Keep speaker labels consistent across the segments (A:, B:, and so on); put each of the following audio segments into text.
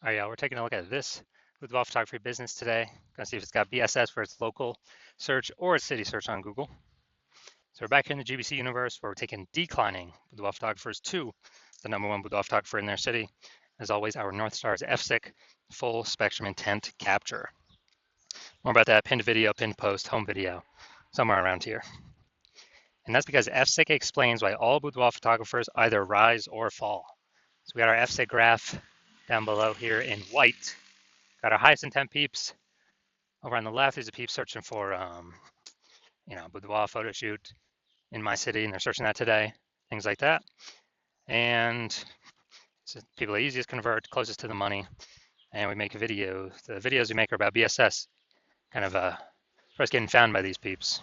A: All right, yeah, we're taking a look at this Boudoir photography business today. Gonna see if it's got BSS for its local search or its city search on Google. So we're back here in the GBC universe where we're taking declining boudoir photographers to the #1 boudoir photographer in their city. As always, our North Star is FSIC, full spectrum intent capture. More about that pinned video, pinned post, home video, somewhere around here. And that's because FSIC explains why all boudoir photographers either rise or fall. So we got our FSIC graph down below here in white. Got our highest intent peeps. Over on the left is a peep searching for, boudoir photo shoot in my city, and they're searching that today, things like that. And so people that easiest convert, closest to the money, and we make a video. The videos we make are about BSS, kind of first getting found by these peeps.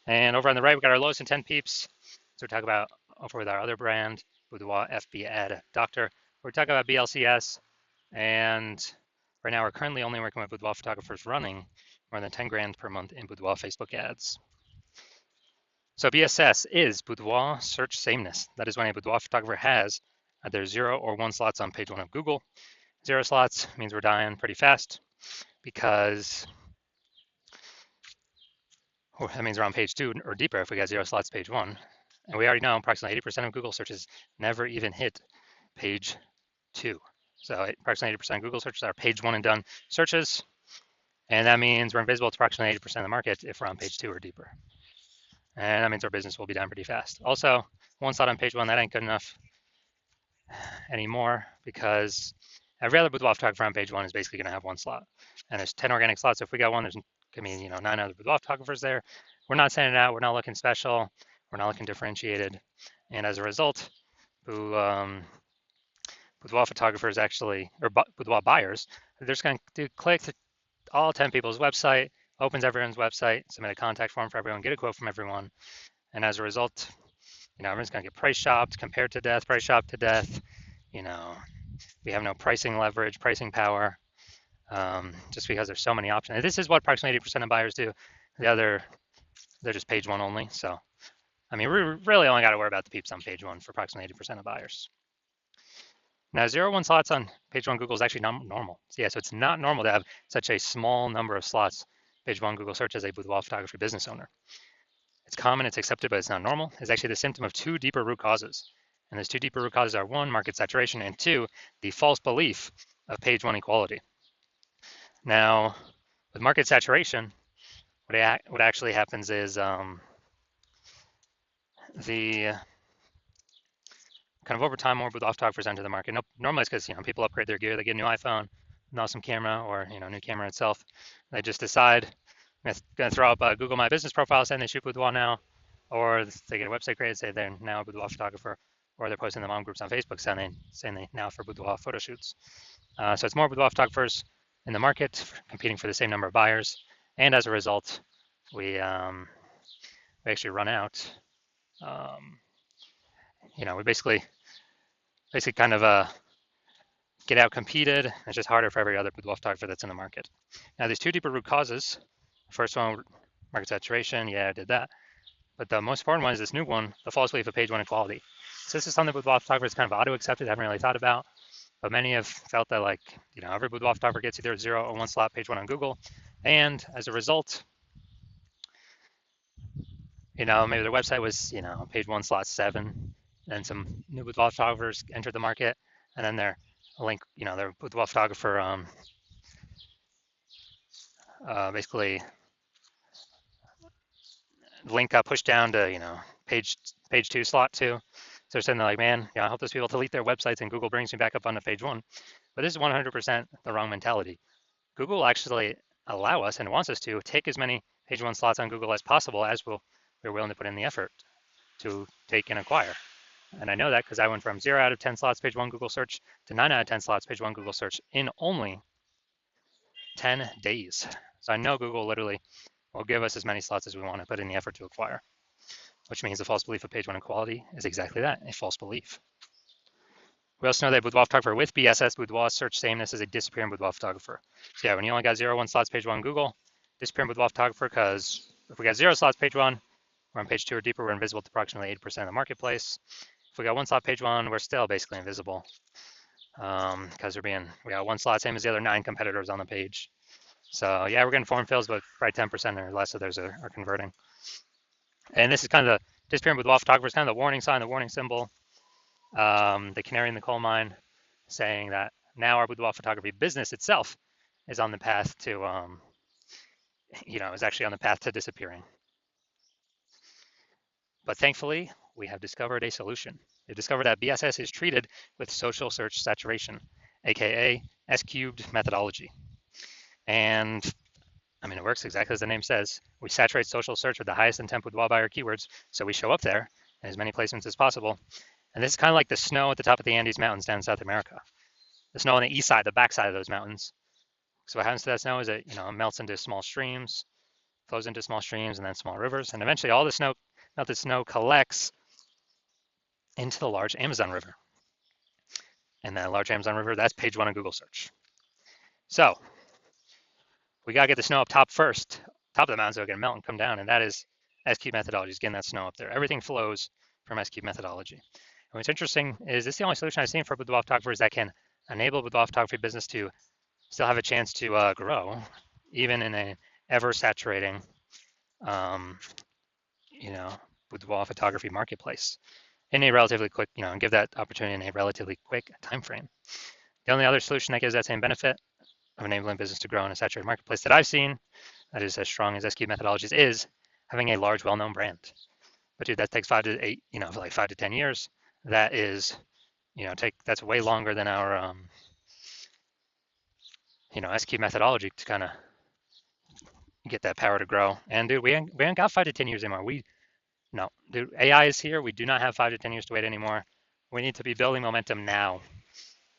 A: And over on the right, we got our lowest intent peeps. So we talk about over with our other brand, Boudoir FB Ad Doctor. We talk about BLCS, and right now we're currently only working with boudoir photographers running more than 10 grand per month in boudoir Facebook ads. So BSS is boudoir search sameness. That is when a boudoir photographer has either 0 or 1 slots on page 1 of Google. 0 slots means we're dying pretty fast because that means we're on page 2 or deeper if we got 0 slots page 1. And we already know approximately 80% of Google searches never even hit page 2. So approximately 80% of Google searches are page 1 and done searches. And that means we're invisible to approximately 80% of the market if we're on page 2 or deeper. And that means our business will be down pretty fast. Also, 1 slot on page 1, that ain't good enough anymore because every other boudoir photographer on page 1 is basically going to have 1 slot. And there's 10 organic slots. So if we got 1, there's going to be 9 other boudoir photographers there. We're not sending it out. We're not looking special. We're not looking differentiated. And as a result, boudoir photographers actually, or boudoir buyers, they're just going to click to all 10 people's website, opens everyone's website, submit a contact form for everyone, get a quote from everyone. And as a result, everyone's going to get price shopped, compared to death, price shopped to death. We have no pricing leverage, pricing power, just because there's so many options. And this is what approximately 80% of buyers do. The other, they're just page 1 only. So, we really only got to worry about the peeps on page 1 for approximately 80% of buyers. Now, 0-1 slots on page 1 Google is actually not normal. So it's not normal to have such a small number of slots page 1 Google search as a boudoir photography business owner. It's common, it's accepted, but it's not normal. It's actually the symptom of 2 deeper root causes. And those 2 deeper root causes are 1, market saturation, and 2, the false belief of page 1 equality. Now, with market saturation, what actually happens is the kind of over time, more boudoir photographers enter the market. Normally it's because people upgrade their gear, they get a new iPhone, an awesome camera, or new camera itself. They just decide I'm going to throw up a Google My Business profile saying they shoot boudoir now, or they get a website created, say they're now a boudoir photographer, or they're posting the mom groups on Facebook saying they now for boudoir photo shoots. So it's more boudoir photographers in the market competing for the same number of buyers, and as a result, we actually run out. We basically kind of get out competed. It's just harder for every other boudoir photographer that's in the market. Now, there's 2 deeper root causes. First one, market saturation. Yeah, I did that. But the most important one is this new one, the false belief of page 1 equality. So this is something boudoir photographers kind of auto-accepted, haven't really thought about. But many have felt that every boudoir photographer gets either 0 or 1 slot page 1 on Google. And as a result, maybe their website was, page 1 slot 7. And some new boudoir photographers entered the market. And then their link, their boudoir photographer basically link got pushed down to page 2 slot 2. So they're saying like, man, I help those people delete their websites and Google brings me back up onto page 1. But this is 100% the wrong mentality. Google actually allow us and wants us to take as many page 1 slots on Google as possible as we're willing to put in the effort to take and acquire. And I know that because I went from 0 out of 10 slots page 1 Google search to 9 out of 10 slots page 1 Google search in only 10 days. So I know Google literally will give us as many slots as we want to put in the effort to acquire, which means the false belief of page 1 equality is exactly that, a false belief. We also know that boudoir photographer with BSS, boudoir search sameness, is a disappearing boudoir photographer. So yeah, when you only got 0-1 slots page 1 Google, disappearing boudoir photographer, because if we got 0 slots page 1, we're on page 2 or deeper, we're invisible to approximately 80% of the marketplace. If we got 1 slot page 1, we're still basically invisible. because we got one slot, same as the other 9 competitors on the page. So yeah, we're getting form fills, but probably 10% or less of those are converting. And this is kind of the disappearing boudoir photographers, kind of the warning sign, the warning symbol, the canary in the coal mine, saying that now our boudoir photography business itself is on the path to, is actually on the path to disappearing. But thankfully, we have discovered a solution. We discovered that BSS is treated with social search saturation, aka S cubed methodology. And I mean, it works exactly as the name says. We saturate social search with the highest intent boudoir buyer keywords, so we show up there in as many placements as possible. And this is kind of like the snow at the top of the Andes Mountains down in South America. The snow on the east side, the back side of those mountains. So what happens to that snow is it melts into small streams, flows into small streams and then small rivers, and eventually all the melted snow collects into the large Amazon River. And that large Amazon River, that's page 1 of Google search. So we gotta get the snow up top first, top of the mountain, so it can melt and come down, and that is S-cube methodology, is getting that snow up there. Everything flows from S-cube methodology. And what's interesting is this is the only solution I've seen for boudoir photographers that can enable boudoir photography business to still have a chance to grow, even in an ever-saturating, boudoir photography marketplace in a relatively quick, and give that opportunity in a relatively quick time frame. The only other solution that gives that same benefit of enabling business to grow in a saturated marketplace that I've seen that is as strong as S-cube methodologies is having a large, well-known brand. But dude, that takes 5 to 8, for like 5 to 10 years. That is, that's way longer than our, S-cube methodology to kind of get that power to grow. And dude, we ain't got 5 to 10 years anymore. No, dude, AI is here. We do not have 5 to 10 years to wait anymore. We need to be building momentum now.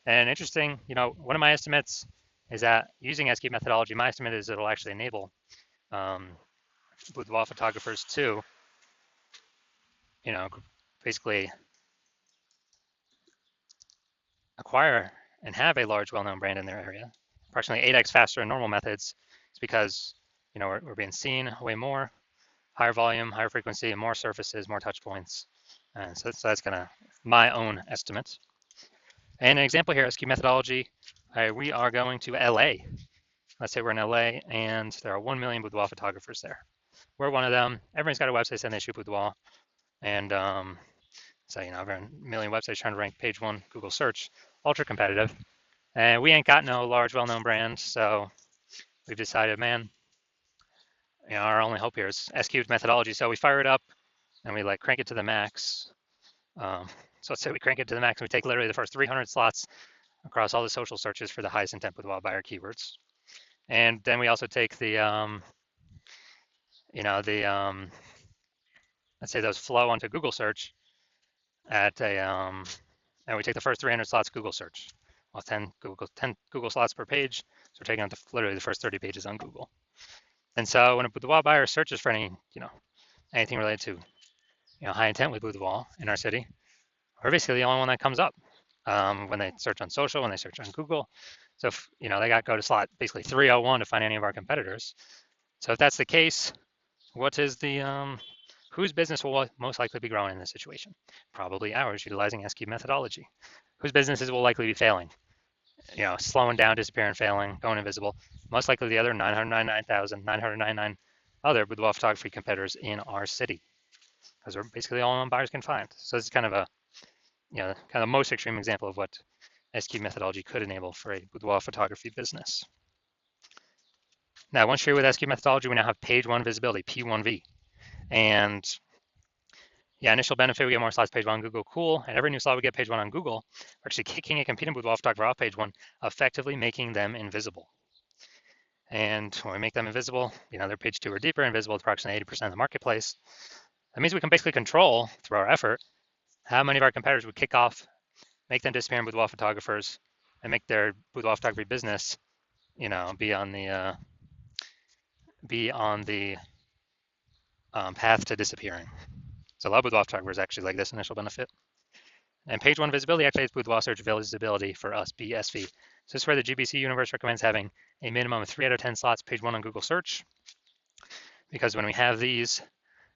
A: And interesting, one of my estimates is that using S-cube methodology, my estimate is it'll actually enable boudoir photographers to, basically acquire and have a large, well-known brand in their area, approximately 8x faster than normal methods. It's because, we're being seen way more, higher volume, higher frequency, and more surfaces, more touch points. And so that's kind of my own estimate. And an example here, S-cube methodology, we are going to LA. Let's say we're in LA and there are 1 million boudoir photographers there. We're one of them. Everyone's got a website saying they shoot boudoir. And so, over a million websites trying to rank page 1 Google search, ultra competitive. And we ain't got no large, well-known brand. So we've decided, man, our only hope here is S-cubed methodology. So we fire it up and we crank it to the max. So let's say we crank it to the max and we take literally the first 300 slots across all the social searches for the highest intent boudoir buyer keywords. And then we also take the, let's say those flow onto Google search at a, and we take the first 300 slots Google search. Well, 10 Google slots per page. So we're taking out literally the first 30 pages on Google. And so when a boudoir buyer searches for anything related to, high intent with boudoir in our city, we're basically the only one that comes up when they search on social, when they search on Google. So if, they got to go to slot basically 301 to find any of our competitors. So if that's the case, what is the whose business will most likely be growing in this situation? Probably ours, utilizing S-cube methodology. Whose businesses will likely be failing? Slowing down, disappearing, failing, going invisible. Most likely the other 999,999 other boudoir photography competitors in our city, because we're basically the only one buyers can find. So this is kind of a, kind of the most extreme example of what S-cube methodology could enable for a boudoir photography business. Now, once you're with S-cube methodology, we now have page 1 visibility, P1V. And yeah, initial benefit, we get more slots page 1 on Google, cool. And every new slot we get page 1 on Google, we're actually kicking a competing boudoir photographer off page 1, effectively making them invisible. And when we make them invisible, they're page 2 or deeper, invisible to approximately 80% of the marketplace. That means we can basically control, through our effort, how many of our competitors would kick off, make them disappear in boudoir photographers, and make their boudoir photography business, be on the path to disappearing. So a lot of boudoir photographers actually like this initial benefit. And page 1 visibility activates boudoir search visibility for us, BSV. So this is where the GBC universe recommends having a minimum of 3 out of 10 slots page 1 on Google search. Because when we have these,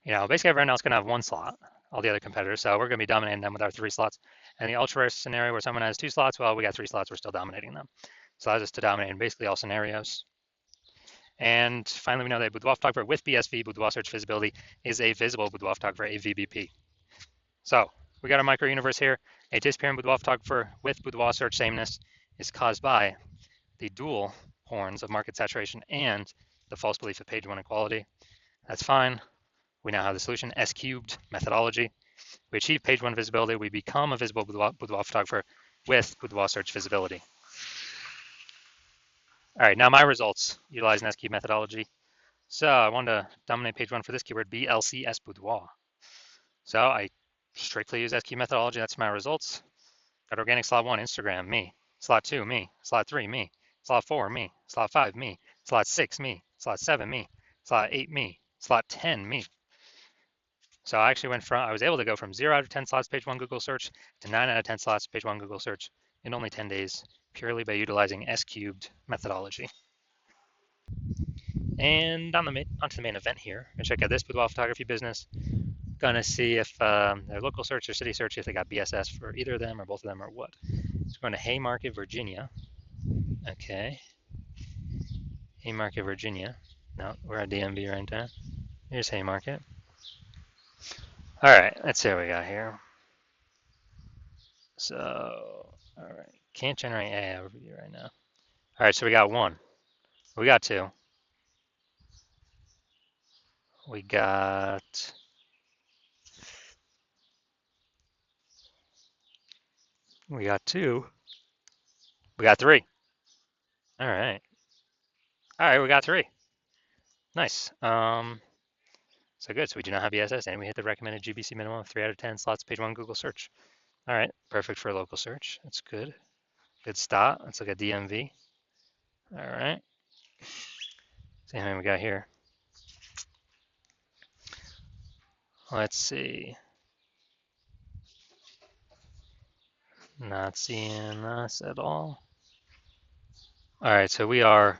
A: basically everyone else can have 1 slot, all the other competitors. So we're going to be dominating them with our 3 slots. And the ultra rare scenario where someone has 2 slots, well, we got 3 slots, we're still dominating them. So allows us to dominate in basically all scenarios. And finally, we know that Boudoir photographer with BSV, Boudoir search visibility, is a visible Boudoir photographer, a VBP. So we got our micro universe here. A disappearing Boudoir photographer with Boudoir search sameness is caused by the dual horns of market saturation and the false belief of page one equality. That's fine. We now have the solution, S cubed methodology. We achieve page one visibility. We become a visible Boudoir photographer with Boudoir search visibility. All right, now my results utilizing S cubed methodology. So I wanted to dominate page one for this keyword, BLCS Boudoir. So I strictly use S cubed methodology. That's my results. Got organic slot 1, Instagram, me. Slot 2, me. Slot 3, me. Slot 4, me. Slot 5, me. Slot 6, me. Slot 7, me. Slot 8, me. Slot 10, me. So I actually I was able to go from 0 out of 10 slots page 1 Google search to 9 out of 10 slots page 1 Google search in only 10 days, purely by utilizing S cubed methodology. And onto the main event here. I'm gonna check out this Boudoir photography business. Gonna see if their local search or city search, if they got BSS for either of them or both of them or what. So we're going to Haymarket, Virginia. Okay. Haymarket, Virginia. No, we're at DMV right now. Here's Haymarket. All right, let's see what we got here. So, all right, can't generate AI overview right now. All right, so we got 1. We got 2. We got 2. We got 3. All right. All right, we got 3. Nice. So good. So we do not have BSS, and we hit the recommended GBC minimum of 3 out of 10 slots page 1 Google search. All right, perfect for a local search. That's good. Good start. Let's look at DMV. All right. See how many we got here. Let's see. Not seeing us at all. All right, so we are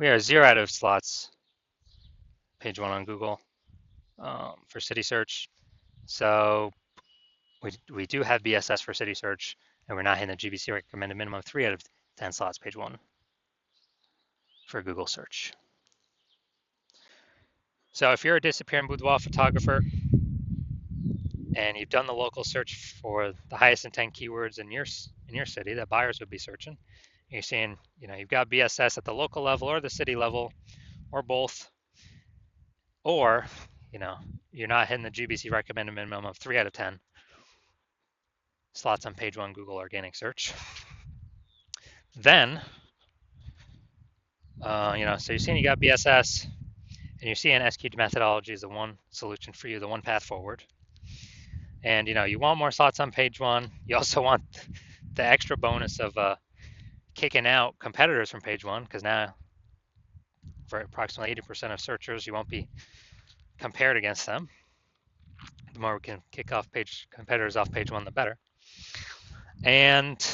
A: 0 out of slots page 1 on Google for city search. So we do have BSS for city search, and we're not hitting the GBC recommended minimum of 3 out of 10 slots page 1 for Google search. So if you're a disappearing boudoir photographer and you've done the local search for the highest intent keywords in your city that buyers would be searching, you're seeing, you've got BSS at the local level or the city level or both, or, you're not hitting the GBC recommended minimum of 3 out of 10 slots on page 1 Google organic search. Then, so you're seeing you got BSS and you're seeing SQ methodology is the one solution for you, the one path forward. And, you want more slots on page 1. You also want the extra bonus of kicking out competitors from page 1, because now for approximately 80% of searchers, you won't be compared against them. The more we can kick off competitors off page 1, the better. And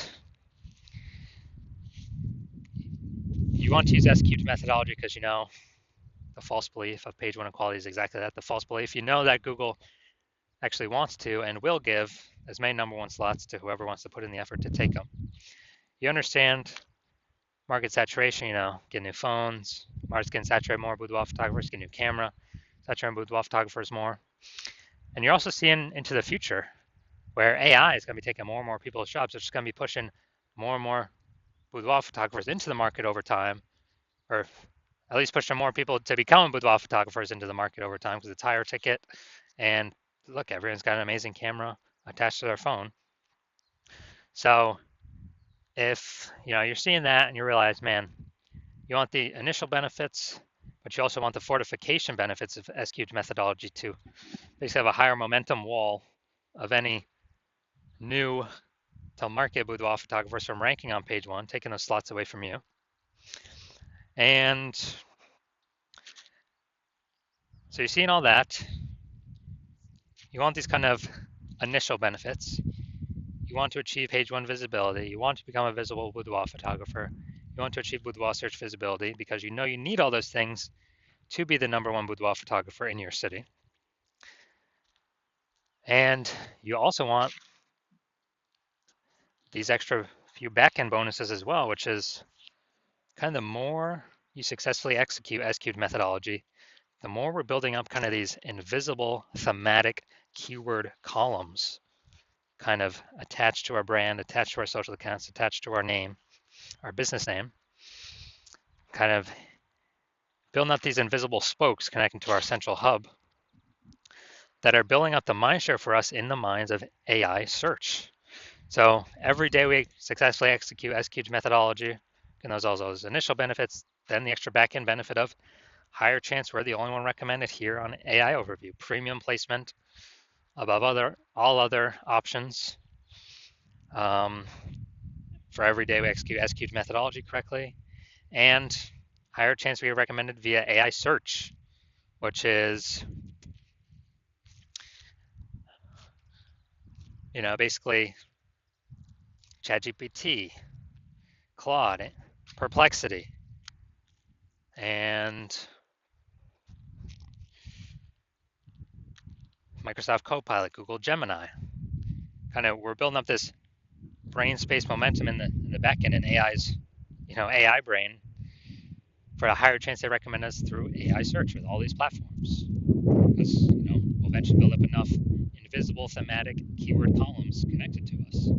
A: you want to use SQ methodology because the false belief of page 1 equality is exactly that, the false belief. You know that Google actually wants to and will give as many number 1 slots to whoever wants to put in the effort to take them. You understand market saturation, get new phones, market's getting saturated more, boudoir photographers get new camera, saturating boudoir photographers more. And you're also seeing into the future where AI is going to be taking more and more people's jobs. It's just going to be pushing more and more boudoir photographers into the market over time, or at least pushing more people to become boudoir photographers into the market over time, because it's higher ticket. And look, everyone's got an amazing camera attached to their phone. So if you're seeing that and you realize, man, you want the initial benefits, but you also want the fortification benefits of SQ methodology to basically have a higher momentum wall of any new to market boudoir photographers from ranking on page 1, taking those slots away from you. And so you're seeing all that. You want these kind of initial benefits. You want to achieve page 1 visibility. You want to become a visible boudoir photographer. You want to achieve boudoir search visibility because you need all those things to be the number 1 boudoir photographer in your city. And you also want these extra few backend bonuses as well, which is kind of the more you successfully execute S-cubed methodology, the more we're building up kind of these invisible thematic keyword columns kind of attached to our brand, attached to our social accounts, attached to our name, our business name, kind of building up these invisible spokes connecting to our central hub that are building up the mind share for us in the minds of AI search. So every day we successfully execute S-cubed methodology, and those all those initial benefits, then the extra backend benefit of higher chance we're the only one recommended here on AI overview, premium placement above all other options. For every day we execute S-cubed methodology correctly, and higher chance we are recommended via AI search, which is, basically ChatGPT, Claude, Perplexity, and Microsoft Copilot, Google Gemini. We're building up this brain space momentum in the back end in AI's, AI brain for a higher chance they recommend us through AI search with all these platforms. Because, we'll eventually build up enough invisible thematic keyword columns connected to us,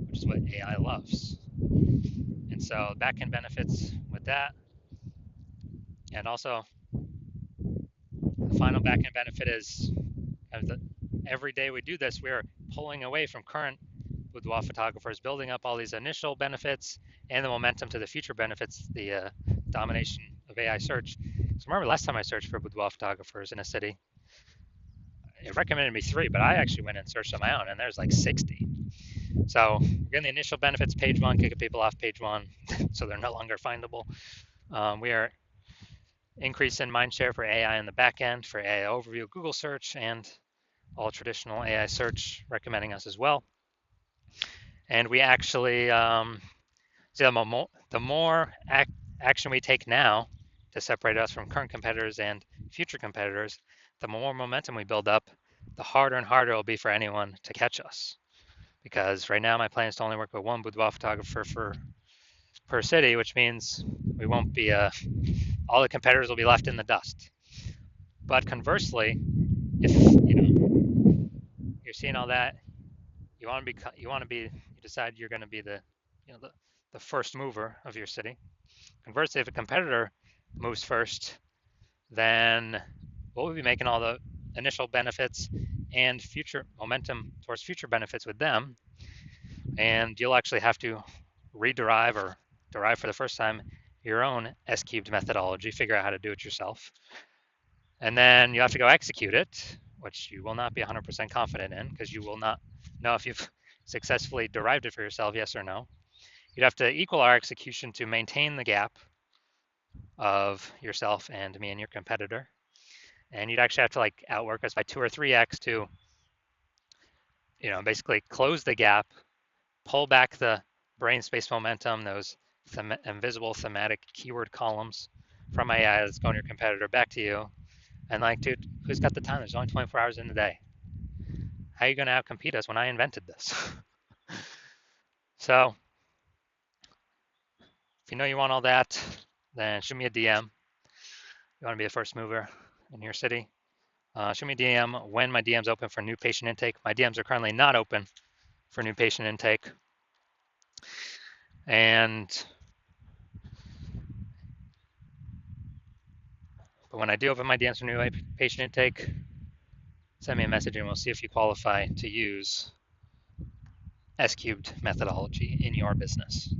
A: which is what AI loves. And so backend benefits with that. And also the final backend benefit is every day we do this, we're pulling away from current boudoir photographers, building up all these initial benefits and the momentum to the future benefits, the domination of AI search. So remember last time I searched for boudoir photographers in a city, it recommended me 3, but I actually went and searched on my own, and there's like 60. So we're getting the initial benefits, page 1, kicking people off page 1, so they're no longer findable. We are increasing mind share for AI in the back end, for AI overview, Google search, and all traditional AI search recommending us as well. And we actually, see the more action we take now to separate us from current competitors and future competitors, the more momentum we build up, the harder and harder it will be for anyone to catch us. Because right now my plan is to only work with one boudoir photographer per city, which means we won't be, all the competitors will be left in the dust. But conversely, if you're seeing all that, you decide you're going to be the first mover of your city. Conversely, if a competitor moves first, then we'll be making all the initial benefits and future momentum towards future benefits with them. And you'll actually have to rederive or derive for the first time your own S-cubed methodology, figure out how to do it yourself. And then you have to go execute it, which you will not be 100% confident in because you will not know if you've successfully derived it for yourself, yes or no. You'd have to equal our execution to maintain the gap of yourself and me and your competitor. And you'd actually have to outwork us by 2 or 3x to, basically close the gap, pull back the brain space momentum, those invisible thematic keyword columns from AI that's going to your competitor back to you. And dude, who's got the time? There's only 24 hours in the day. How are you going to outcompete us when I invented this? So if you know you want all that, then shoot me a DM. You want to be the first mover in your city? Shoot me a DM when my DM's open for new patient intake. My DMs are currently not open for new patient intake. But when I do open my DMs for new patient intake, send me a message and we'll see if you qualify to use S-cubed methodology in your business.